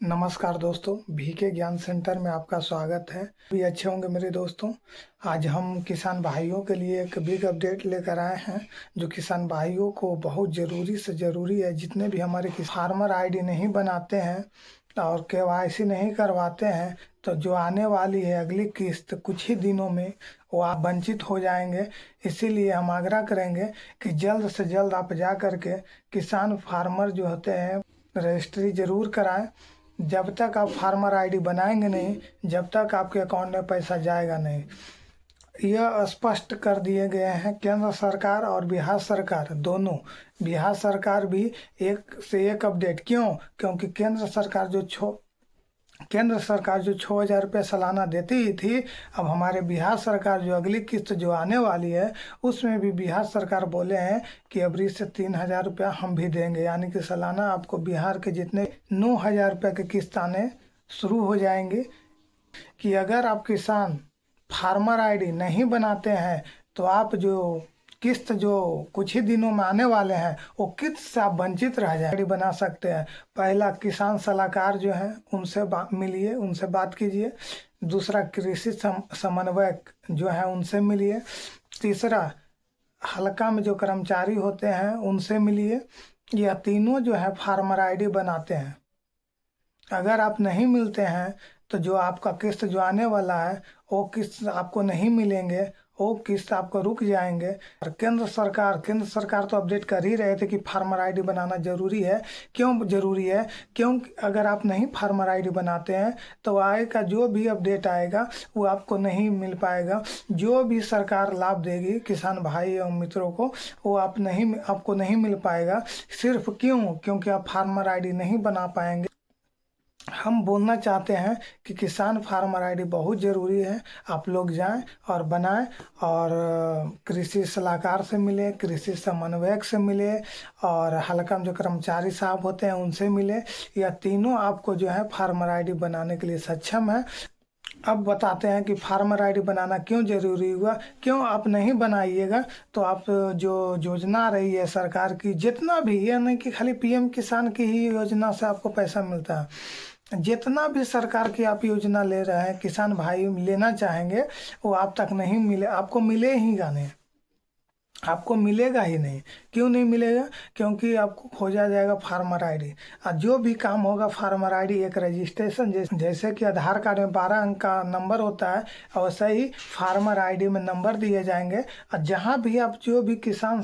नमस्कार दोस्तों, भीके ज्ञान सेंटर में आपका स्वागत है। भी अच्छे होंगे मेरे दोस्तों। आज हम किसान भाइयों के लिए एक बिग अपडेट लेकर आए हैं, जो किसान भाइयों को बहुत ज़रूरी से ज़रूरी है। जितने भी हमारे फार्मर आईडी नहीं बनाते हैं और केवाईसी नहीं करवाते हैं, तो जो आने वाली है अगली किस्त कुछ ही दिनों में वो आप वंचित हो जाएंगे। इसीलिए हम आग्रह करेंगे कि जल्द से जल्द आप जा कर के किसान फार्मर जो होते हैं रजिस्ट्री ज़रूर कराएं। जब तक आप फार्मर आईडी बनाएंगे नहीं, जब तक आपके अकाउंट में पैसा जाएगा नहीं। यह स्पष्ट कर दिए गए हैं केंद्र सरकार और बिहार सरकार दोनों। बिहार सरकार भी एक से एक अपडेट, क्योंकि केंद्र सरकार जो 6,000 रुपये सालाना देती ही थी, अब हमारे बिहार सरकार जो अगली किस्त जो आने वाली है उसमें भी बिहार सरकार बोले हैं कि अबरी से 3,000 रुपया हम भी देंगे। यानी कि सालाना आपको बिहार के जितने 9,000 रुपये के किस्त आने शुरू हो जाएंगे। कि अगर आप किसान फार्मर आईडी नहीं बनाते हैं तो आप जो किस्त जो कुछ ही दिनों में आने वाले हैं वो किस्त से आप वंचित रह जाए बना सकते हैं। पहला, किसान सलाहकार जो है उनसे मिलिए, उनसे बात कीजिए। दूसरा, कृषि समन्वयक जो है उनसे मिलिए। तीसरा, हल्का में जो कर्मचारी होते हैं उनसे मिलिए। यह तीनों जो है फार्मर आईडी बनाते हैं। अगर आप नहीं मिलते हैं तो जो आपका किस्त जो आने वाला है वो किस्त आपको नहीं मिलेंगे, वो किस्त आपको रुक जाएंगे। और केंद्र सरकार तो अपडेट कर ही रहे थे कि फार्मर आईडी बनाना जरूरी है। क्यों जरूरी है? क्योंकि अगर आप नहीं फार्मर आईडी बनाते हैं तो आय का जो भी अपडेट आएगा वो आपको नहीं मिल पाएगा। जो भी सरकार लाभ देगी किसान भाई एवं मित्रों को, वो आपको नहीं मिल पाएगा। सिर्फ क्योंकि आप फार्मर आईडी नहीं बना पाएंगे। हम बोलना चाहते हैं कि किसान फार्मर आईडी बहुत ज़रूरी है। आप लोग जाएं और बनाएं और कृषि सलाहकार से मिले, कृषि समन्वयक से मिले और हल्का में जो कर्मचारी साहब होते हैं उनसे मिले। यह तीनों आपको जो है फार्मर आईडी बनाने के लिए सक्षम है। अब बताते हैं कि फार्मर आईडी बनाना क्यों जरूरी हुआ। क्यों आप नहीं बनाइएगा तो आप जो योजना आ रही है सरकार की, जितना भी, यह नहीं कि खाली पीएम किसान की ही योजना से आपको पैसा मिलता है। जितना भी सरकार की आप योजना ले रहे हैं, किसान भाई लेना चाहेंगे, वो आप तक नहीं मिले, आपको मिले ही नहीं, आपको मिलेगा ही नहीं। क्यों नहीं मिलेगा? क्योंकि आपको खोजा जाएगा फार्मर आईडी। और जो भी काम होगा फार्मर आईडी एक रजिस्ट्रेशन, जैसे कि आधार कार्ड में 12 अंक का नंबर होता है, वैसे ही फार्मर आईडी में नंबर दिए जाएंगे। और जहाँ भी आप जो भी किसान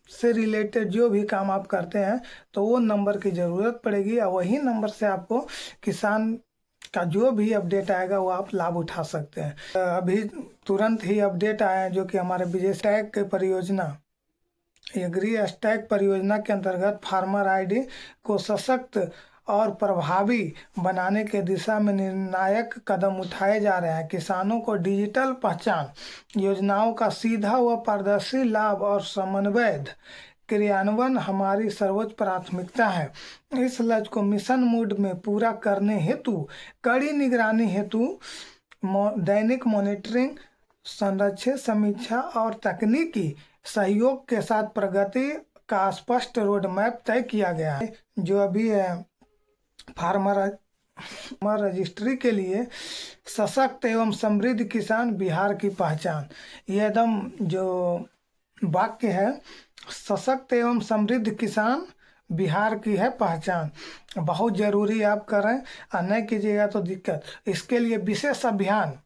से रिलेटेड जो भी काम आप करते हैं तो वो नंबर की ज़रूरत पड़ेगी और वही नंबर से आपको किसान का जो भी अपडेट आएगा वो आप लाभ उठा सकते हैं। अभी तुरंत ही अपडेट आया है जो कि हमारे विजय स्टैक के परियोजना, एग्री स्टैक परियोजना के अंतर्गत फार्मर आईडी को सशक्त और प्रभावी बनाने के दिशा में निर्णायक कदम उठाए जा रहे हैं। किसानों को डिजिटल पहचान योजनाओं का सीधा व पारदर्शी लाभ और समन्वय क्रियान्वयन हमारी सर्वोच्च प्राथमिकता है। इस लक्ष्य को मिशन मोड में पूरा करने हेतु कड़ी निगरानी हेतु दैनिक मॉनिटरिंग, संरक्षित समीक्षा और तकनीकी सहयोग के साथ प्रगति का स्पष्ट रोड मैप तय किया गया है। जो अभी है फार्मर रजिस्ट्री के लिए सशक्त एवं समृद्ध किसान बिहार की पहचान, ये एकदम जो वाक्य है, सशक्त एवं समृद्ध किसान बिहार की है पहचान। बहुत जरूरी आप करें और नहीं कीजिएगा तो दिक्कत। इसके लिए विशेष अभियान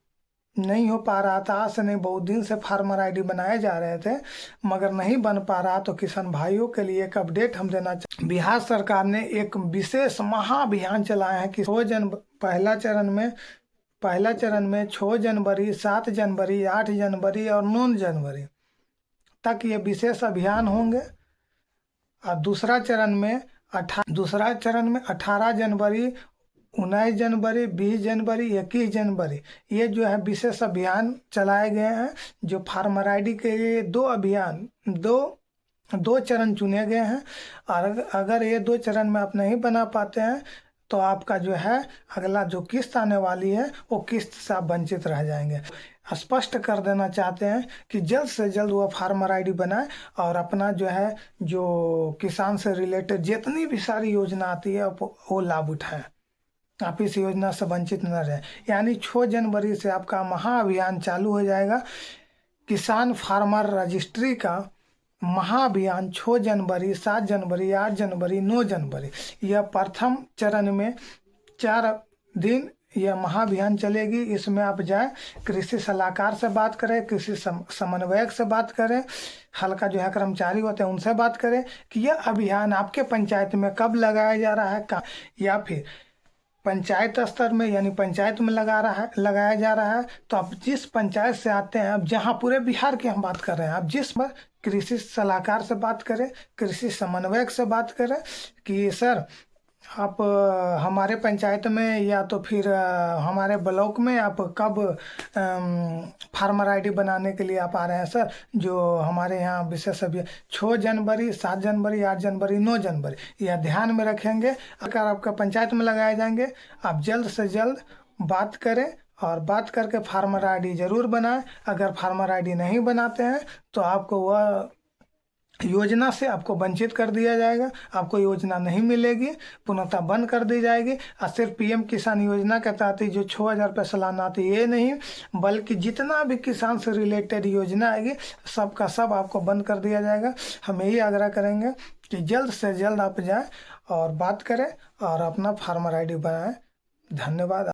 नहीं हो पा रहा था, आज से नहीं बहुत दिन से फार्मर आईडी बनाए जा रहे थे मगर नहीं बन पा रहा। तो किसान भाइयों के लिए एक अपडेट हम देना चाहते। बिहार सरकार ने एक विशेष महाअभियान चलाया है कि पहला चरण में 6 जनवरी, 7 जनवरी, 8 जनवरी और 9 जनवरी तक ये विशेष अभियान होंगे। और दूसरा चरण में 18 जनवरी, 19 जनवरी, 20 जनवरी, 21 जनवरी ये जो है विशेष अभियान चलाए गए हैं। जो फार्मर आईडी के लिए दो चरण चुने गए हैं। और अगर ये 2 चरण में आप नहीं बना पाते हैं तो आपका जो है अगला जो किस्त आने वाली है वो किस्त से आप वंचित रह जाएंगे। स्पष्ट कर देना चाहते हैं कि जल्द से जल्द वो फार्मर आईडी बनाए और अपना जो है जो किसान से रिलेटेड जितनी भी सारी योजना आती है वो लाभ उठाएं। आप इस योजना से वंचित न रहें। यानी 6 जनवरी से आपका महाअभियान चालू हो जाएगा। किसान फार्मर रजिस्ट्री का महाअभियान 6 जनवरी, 7 जनवरी, 8 जनवरी, 9 जनवरी, यह प्रथम चरण में 4 दिन यह महाअभियान चलेगी। इसमें आप जाएं, कृषि सलाहकार से बात करें, कृषि समन्वयक से बात करें, हल्का जो है कर्मचारी होते हैं उनसे बात करें कि यह अभियान आपके पंचायत में कब लगाया जा रहा है, या फिर पंचायत स्तर में यानी पंचायत में लगाया जा रहा है। तो आप जिस पंचायत से आते हैं, अब जहाँ पूरे बिहार की हम बात कर रहे हैं, आप जिस कृषि सलाहकार से बात करें, कृषि समन्वयक से बात करें कि सर आप हमारे पंचायत में या तो फिर हमारे ब्लॉक में आप कब फार्मर आईडी बनाने के लिए आप आ रहे हैं सर, जो हमारे यहाँ विशेष अभी 6 जनवरी, 7 जनवरी, 8 जनवरी, 9 जनवरी, यह ध्यान में रखेंगे। अगर आपका पंचायत में लगाए जाएंगे, आप जल्द से जल्द बात करें और बात करके फार्मर आईडी ज़रूर बनाएं। अगर फार्मर आईडी नहीं बनाते हैं तो आपको वह योजना से आपको वंचित कर दिया जाएगा, आपको योजना नहीं मिलेगी, पूर्णतः बंद कर दी जाएगी। और सिर्फ पीएम किसान योजना के तहत जो 6,000 रुपये सालाना आती है ये नहीं, बल्कि जितना भी किसान से रिलेटेड योजना आएगी सबका सब आपको बंद कर दिया जाएगा। हम यही आग्रह करेंगे कि जल्द से जल्द आप जाएँ और बात करें और अपना फार्मर आईडी बनाएं। धन्यवाद।